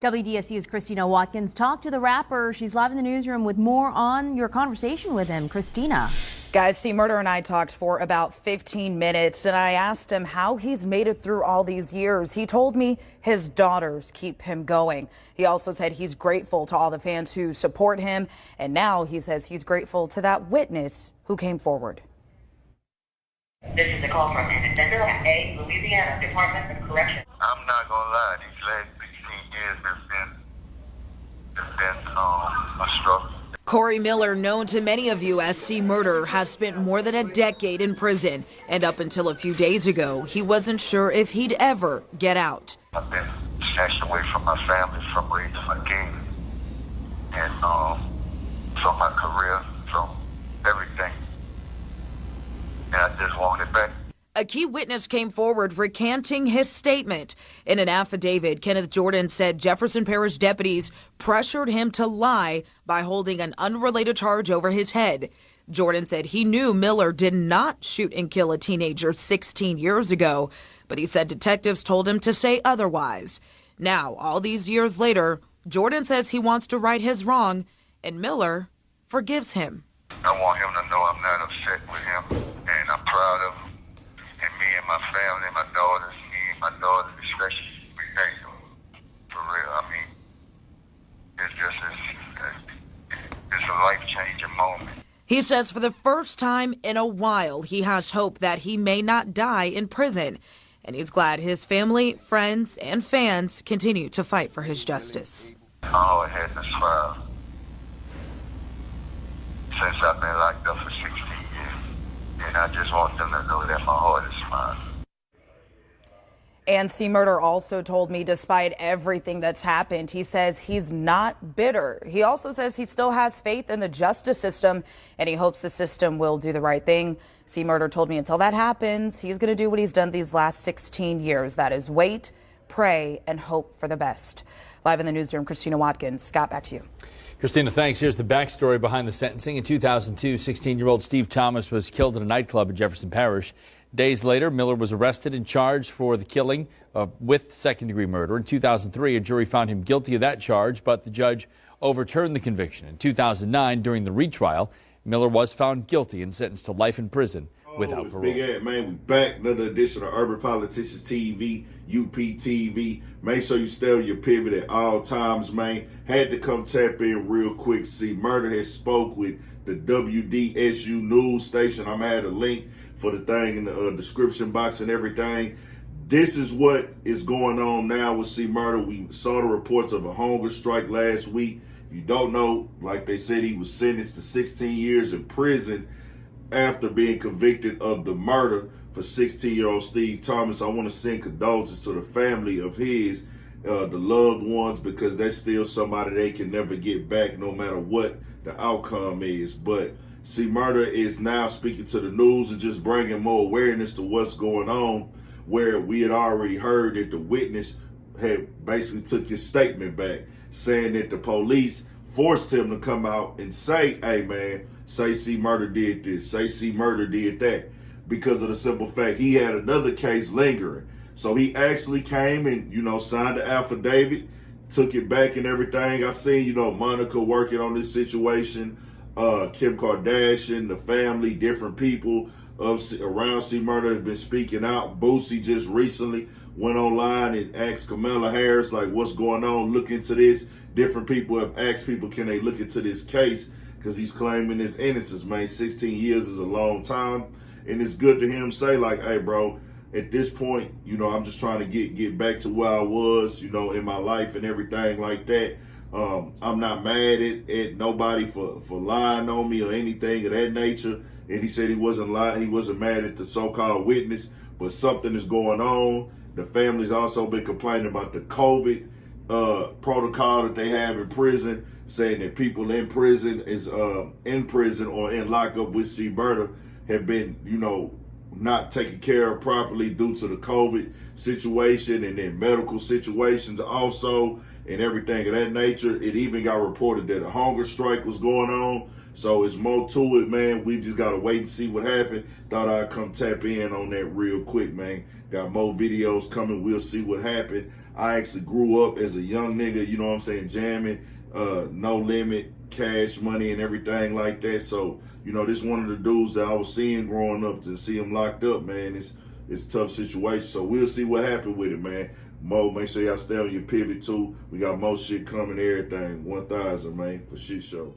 WDSU's Christina Watkins talked to the rapper. She's live in the newsroom with more on your conversation with him. Christina. Guys, C. Murder and I talked for about 15 minutes, and I asked him how he's made it through all these years. He told me his daughters keep him going. He also said he's grateful to all the fans who support him, and now he says he's grateful to that witness who came forward. This is a call from Innocence, Louisiana Department of Corrections. I'm not gonna lie, these last 16 years has been a struggle. Corey Miller, known to many of you as C. Murder, has spent more than a decade in prison, and up until a few days ago, he wasn't sure if he'd ever get out. I've been snatched away from my family, from raising my kids, and from my career, from everything. And I just want it back. A key witness came forward recanting his statement. In an affidavit, Kenneth Jordan said Jefferson Parish deputies pressured him to lie by holding an unrelated charge over his head. Jordan said he knew Miller did not shoot and kill a teenager 16 years ago, but he said detectives told him to say otherwise. Now, all these years later, Jordan says he wants to right his wrong, and Miller forgives him. I want him to know I'm not upset with him, and I'm proud of him. And me and my family, my daughters, especially, we thank him. For real, I mean, it's a life-changing moment. He says for the first time in a while, he has hope that he may not die in prison. And he's glad his family, friends, and fans continue to fight for his justice. All I had this file since I've been locked up for 16 years. And I just want them to know that my heart is fine. And C. Murder also told me despite everything that's happened, he says he's not bitter. He also says he still has faith in the justice system, and he hopes the system will do the right thing. C. Murder told me until that happens, he's going to do what he's done these last 16 years. That is wait, pray, and hope for the best. Live in the newsroom, Christina Watkins. Scott, back to you. Christina, thanks. Here's the backstory behind the sentencing. In 2002, 16-year-old Steve Thomas was killed in a nightclub in Jefferson Parish. Days later, Miller was arrested and charged for the killing with second-degree murder. In 2003, a jury found him guilty of that charge, but the judge overturned the conviction. In 2009, during the retrial, Miller was found guilty and sentenced to life in prison without parole. Big Ed, man, we back. Another edition of Urban Politicians TV, UPTV. Make sure you stay on your pivot at all times, man. Had to come tap in real quick. See, Murder has spoke with the WDSU news station. I'm going to add a link for the thing in the description box and everything. This is what is going on now with C. Murder. We saw the reports of a hunger strike last week. If you don't know, like they said, he was sentenced to 16 years in prison after being convicted of the murder for 16-year-old Steve Thomas. I want to send condolences to the family of his, the loved ones, because that's still somebody they can never get back no matter what the outcome is. But C. Murder is now speaking to the news and just bringing more awareness to what's going on, where we had already heard that the witness had basically took his statement back, saying that the police forced him to come out and say, hey man, say C. Murder did this, say C. Murder did that, because of the simple fact he had another case lingering. So he actually came and, signed the affidavit, took it back and everything. I seen, Monica working on this situation, Kim Kardashian, the family, different people around C. Murder have been speaking out. Boosie just recently went online and asked Kamala Harris, like, what's going on? Look into this. Different people have asked people, can they look into this case? Because he's claiming his innocence, man. 16 years is a long time. And it's good to him say, like, hey, bro, at this point, I'm just trying to get back to where I was, in my life and everything like that. I'm not mad at nobody for lying on me or anything of that nature. And he said he wasn't lying. He wasn't mad at the so-called witness, but something is going on. The family's also been complaining about the COVID protocol that they have in prison, saying that people in prison or in lockup with C. Murder have been, not taken care of properly due to the COVID situation, and then medical situations also, and everything of that nature. It even got reported that a hunger strike was going on. So it's more to it, man. We just got to wait and see what happened. Thought I'd come tap in on that real quick, man. Got more videos coming. We'll see what happened. I actually grew up as a young nigga, you know what I'm saying, jamming, no limit, cash money and everything like that. So, you know, this one of the dudes that I was seeing growing up. To see him locked up, man, it's a tough situation. So we'll see what happened with it, man. Mo, make sure y'all stay on your pivot too. We got more shit coming, everything. 1000, man, for shit show.